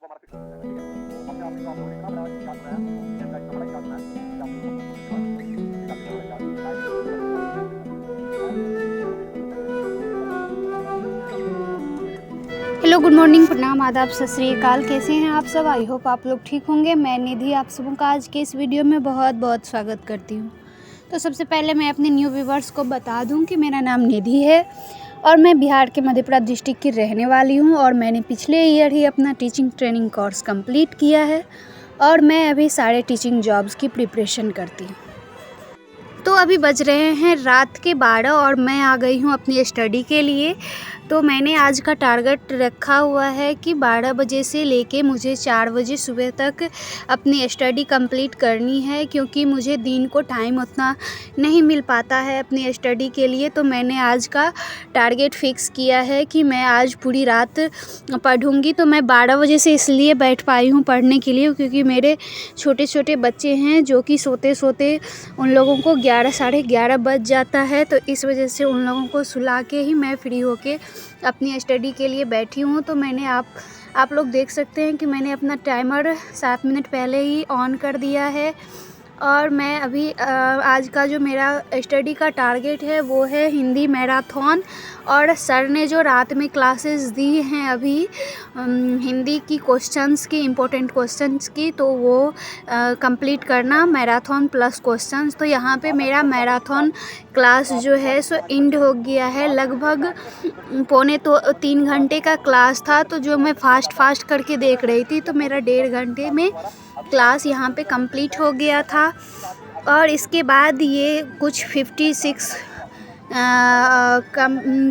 वो हमारा फिक्स हो जाएगा, ठीक है? तो अपने आप में जो आप लोगों ने इतना बड़ा चार्ट बनाया, वीकेंड का इतना बड़ा चार्ट बनाया कि आप लोगों को समझ में आ गया। एक आपने इतना बड़ा चार्ट टाइम टेबल पूरा देखा, आया? तो सबसे पहले हेलो, गुड मॉर्निंग, प्रणाम, आदाब, सत श्री अकाल। कैसे हैं आप सब? आई होप आप लोग ठीक होंगे। मैं निधि आप सबों का आज के इस वीडियो में बहुत बहुत स्वागत करती हूँ। तो सबसे पहले मैं अपने न्यू व्यूवर्स को बता दूँ कि मेरा नाम निधि है और मैं बिहार के मधेपुरा डिस्ट्रिक्ट की रहने वाली हूँ और मैंने पिछले ईयर ही अपना टीचिंग ट्रेनिंग कोर्स कंप्लीट किया है और मैं अभी सारे टीचिंग जॉब्स की प्रिपरेशन करती हूँ। तो अभी बज रहे हैं रात के 12 और मैं आ गई हूँ अपनी स्टडी के लिए। तो मैंने आज का टारगेट रखा हुआ है कि 12 बजे से लेके मुझे 4 बजे सुबह तक अपनी स्टडी कंप्लीट करनी है, क्योंकि मुझे दिन को टाइम उतना नहीं मिल पाता है अपनी स्टडी के लिए। तो मैंने आज का टारगेट फिक्स किया है कि मैं आज पूरी रात पढ़ूंगी। तो मैं 12 बजे से इसलिए बैठ पाई हूँ पढ़ने के लिए क्योंकि मेरे छोटे छोटे बच्चे हैं जो कि सोते सोते उन लोगों को 11 साढ़े 11 बज जाता है। तो इस वजह से उन लोगों को सुला के ही मैं फ्री होके अपनी स्टडी के लिए बैठी हूँ। तो मैंने आप लोग देख सकते हैं कि मैंने अपना टाइमर 7 मिनट पहले ही ऑन कर दिया है और मैं अभी आज का जो मेरा स्टडी का टारगेट है वो है हिंदी मैराथन। और सर ने जो रात में क्लासेस दी हैं अभी हिंदी की क्वेश्चंस की, इम्पोर्टेंट क्वेश्चंस की, तो वो कंप्लीट करना, मैराथन प्लस क्वेश्चंस। तो यहाँ पे मेरा मैराथन क्लास जो है सो एंड हो गया है। लगभग पौने 3 घंटे का क्लास था, तो जो मैं फास्ट करके देख रही थी तो मेरा 1.5 घंटे में क्लास यहाँ पे कंप्लीट हो गया था। और इसके बाद ये कुछ 56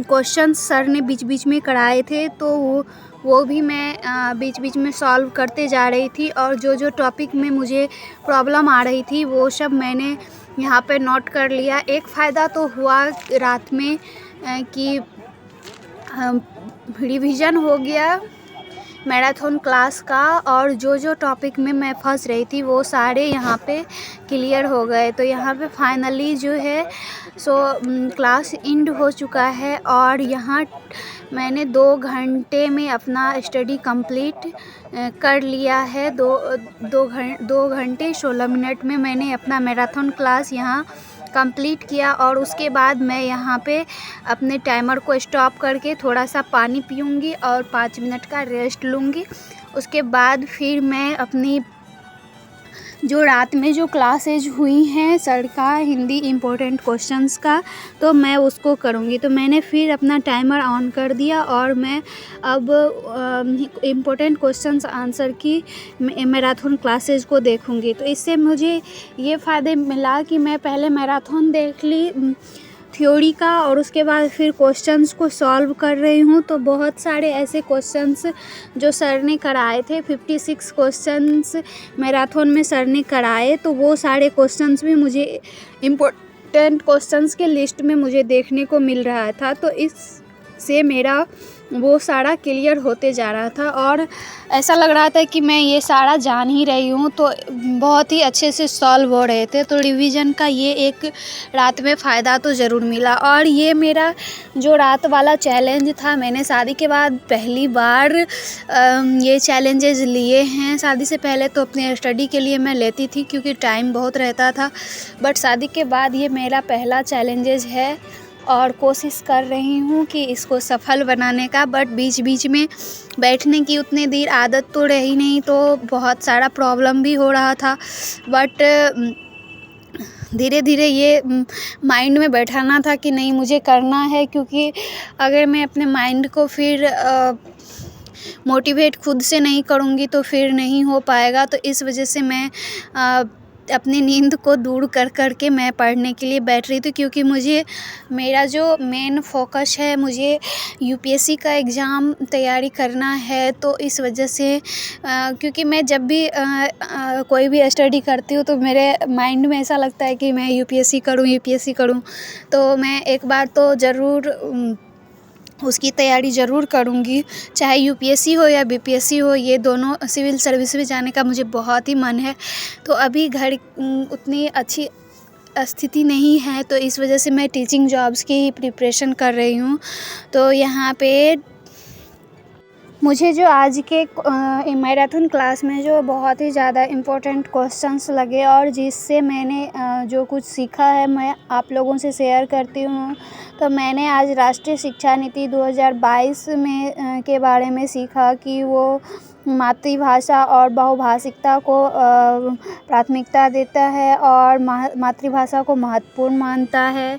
क्वेश्चन सर ने बीच बीच में कराए थे, तो वो भी मैं बीच बीच में सॉल्व करते जा रही थी। और जो टॉपिक में मुझे प्रॉब्लम आ रही थी वो सब मैंने यहाँ पे नोट कर लिया। एक फ़ायदा तो हुआ रात में कि रिवीजन हो गया मैराथन क्लास का, और जो टॉपिक में मैं फंस रही थी वो सारे यहाँ पे क्लियर हो गए। तो यहाँ पे फाइनली जो है सो क्लास एंड हो चुका है और यहाँ मैंने 2 घंटे में अपना स्टडी कंप्लीट कर लिया है। 2 घंटे 16 मिनट में मैंने अपना मैराथन क्लास यहाँ कंप्लीट किया। और उसके बाद मैं यहाँ पे अपने टाइमर को स्टॉप करके थोड़ा सा पानी पीऊँगी और 5 मिनट का रेस्ट लूँगी। उसके बाद फिर मैं अपनी जो रात में जो क्लासेज हुई हैं सर का हिंदी इम्पोर्टेंट क्वेश्चंस का, तो मैं उसको करूँगी। तो मैंने फिर अपना टाइमर ऑन कर दिया और मैं अब इम्पोर्टेंट क्वेश्चंस आंसर की मैराथन क्लासेज को देखूँगी। तो इससे मुझे ये फ़ायदे मिला कि मैं पहले मैराथन देख ली थ्योरी का और उसके बाद फिर क्वेश्चंस को सॉल्व कर रही हूँ। तो बहुत सारे ऐसे क्वेश्चंस जो सर ने कराए थे, 56 क्वेश्चंस मैराथन में सर ने कराए, तो वो सारे क्वेश्चंस भी मुझे इम्पोर्टेंट क्वेश्चंस के लिस्ट में मुझे देखने को मिल रहा था। तो इससे मेरा वो सारा क्लियर होते जा रहा था और ऐसा लग रहा था कि मैं ये सारा जान ही रही हूँ, तो बहुत ही अच्छे से सॉल्व हो रहे थे। तो रिवीजन का ये एक रात में फ़ायदा तो ज़रूर मिला। और ये मेरा जो रात वाला चैलेंज था, मैंने शादी के बाद पहली बार ये चैलेंजेस लिए हैं। शादी से पहले तो अपने स्टडी के लिए मैं लेती थी क्योंकि टाइम बहुत रहता था, बट शादी के बाद ये मेरा पहला चैलेंजेस है और कोशिश कर रही हूँ कि इसको सफल बनाने का। बट बीच बीच में बैठने की उतनी देर आदत तो रही नहीं, तो बहुत सारा प्रॉब्लम भी हो रहा था। बट धीरे धीरे ये माइंड में बैठाना था कि नहीं, मुझे करना है, क्योंकि अगर मैं अपने माइंड को फिर मोटिवेट खुद से नहीं करूँगी तो फिर नहीं हो पाएगा। तो इस वजह से मैं अपनी नींद को दूर कर के मैं पढ़ने के लिए बैठ रही थी, क्योंकि मुझे मेरा जो मेन फोकस है, मुझे यूपीएससी का एग्ज़ाम तैयारी करना है। तो इस वजह से क्योंकि मैं जब भी कोई भी स्टडी करती हूँ तो मेरे माइंड में ऐसा लगता है कि मैं यूपीएससी करूँ। तो मैं एक बार तो ज़रूर उसकी तैयारी ज़रूर करूँगी, चाहे यूपीएससी हो या बीपीएससी हो, ये दोनों सिविल सर्विस में जाने का मुझे बहुत ही मन है। तो अभी घर उतनी अच्छी स्थिति नहीं है, तो इस वजह से मैं टीचिंग जॉब्स की ही प्रिपरेशन कर रही हूँ। तो यहाँ पे मुझे जो आज के मैराथन क्लास में जो बहुत ही ज़्यादा इम्पोर्टेंट क्वेश्चंस लगे और जिससे मैंने जो कुछ सीखा है मैं आप लोगों से शेयर करती हूँ। तो मैंने आज राष्ट्रीय शिक्षा नीति 2022 में के बारे में सीखा कि वो मातृभाषा और बहुभाषिकता को प्राथमिकता देता है और मातृभाषा को महत्वपूर्ण मानता है।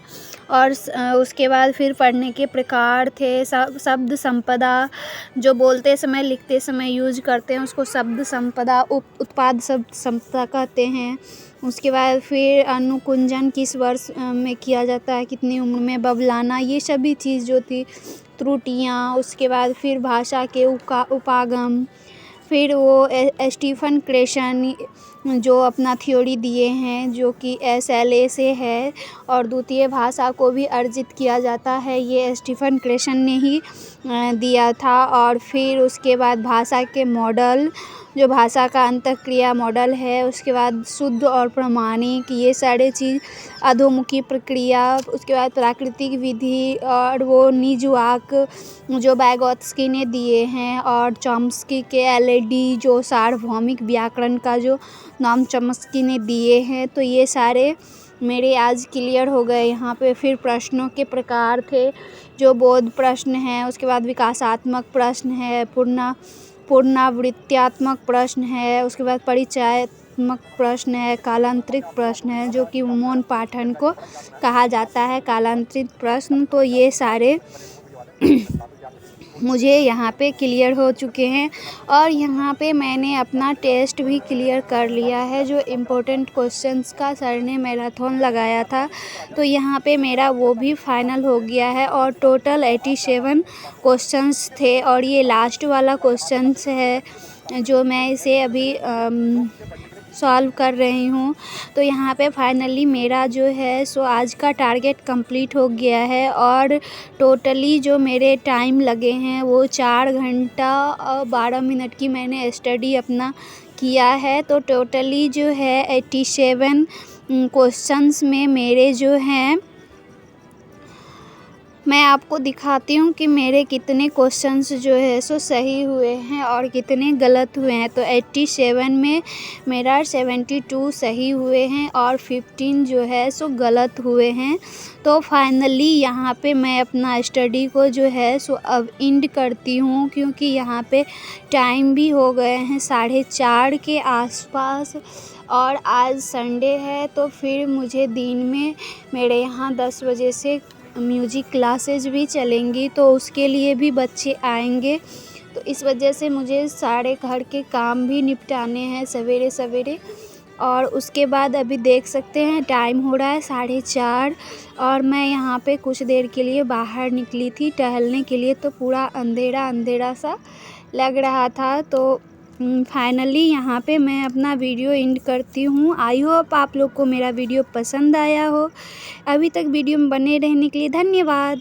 और उसके बाद फिर पढ़ने के प्रकार थे। शब्द संपदा जो बोलते समय लिखते समय यूज करते हैं उसको शब्द संपदा उत्पाद शब्द संपदा कहते हैं। उसके बाद फिर अनुकुंजन किस वर्ष में किया जाता है, कितनी उम्र में, बबलाना, ये सभी चीज़ जो थी, त्रुटियाँ। उसके बाद फिर भाषा के उपागम, फिर वो स्टीफन क्रेशन जो अपना थ्योरी दिए हैं जो कि SLA से है और द्वितीय भाषा को भी अर्जित किया जाता है, ये स्टीफन क्रेशन ने ही दिया था। और फिर उसके बाद भाषा के मॉडल जो भाषा का अंतःक्रिया मॉडल है, उसके बाद शुद्ध और प्रामाणिक, ये सारे चीज़, अधोमुखी प्रक्रिया, उसके बाद प्राकृतिक विधि और वो निजवाक जो बैगोत्स्की ने दिए हैं और चॉम्स्की के LAD जो सार्वभौमिक व्याकरण का जो नाम चॉम्स्की ने दिए हैं। तो ये सारे मेरे आज क्लियर हो गए यहाँ पे। फिर प्रश्नों के प्रकार थे जो बोध प्रश्न है, उसके बाद विकासात्मक प्रश्न है, पुनरावृत्त्यात्मक प्रश्न है, उसके बाद परिचयात्मक प्रश्न है, कालांतरित प्रश्न है जो कि मौन पाठन को कहा जाता है कालांतरित प्रश्न। तो ये सारे मुझे यहाँ पे क्लियर हो चुके हैं और यहाँ पे मैंने अपना टेस्ट भी क्लियर कर लिया है जो इम्पोर्टेंट क्वेश्चंस का सर ने मैराथन लगाया था। तो यहाँ पे मेरा वो भी फाइनल हो गया है और टोटल 87 क्वेश्चंस थे और ये लास्ट वाला क्वेश्चंस है जो मैं इसे अभी सॉल्व कर रही हूँ। तो यहाँ पे फाइनली मेरा जो है सो आज का टारगेट कंप्लीट हो गया है और टोटली जो मेरे टाइम लगे हैं वो 4 घंटा और 12 मिनट की मैंने स्टडी अपना किया है। तो टोटली जो है 87 क्वेश्चंस में मेरे जो हैं, मैं आपको दिखाती हूँ कि मेरे कितने क्वेश्चंस जो है सो सही हुए हैं और कितने गलत हुए हैं। तो 87 में मेरा 72 सही हुए हैं और 15 जो है सो गलत हुए हैं। तो फाइनली यहाँ पे मैं अपना स्टडी को जो है सो अब एंड करती हूँ क्योंकि यहाँ पे टाइम भी हो गए हैं 4:30 के आसपास और आज संडे है। तो फिर मुझे दिन में मेरे यहाँ 10 बजे से म्यूजिक क्लासेस भी चलेंगी तो उसके लिए भी बच्चे आएंगे। तो इस वजह से मुझे सारे घर के काम भी निपटाने हैं सवेरे सवेरे। और उसके बाद अभी देख सकते हैं टाइम हो रहा है 4:30 और मैं यहाँ पे कुछ देर के लिए बाहर निकली थी टहलने के लिए। तो पूरा अंधेरा अंधेरा सा लग रहा था। तो फाइनली यहाँ पे मैं अपना वीडियो एंड करती हूँ। आई होप आप लोग को मेरा वीडियो पसंद आया हो। अभी तक वीडियो में बने रहने के लिए धन्यवाद।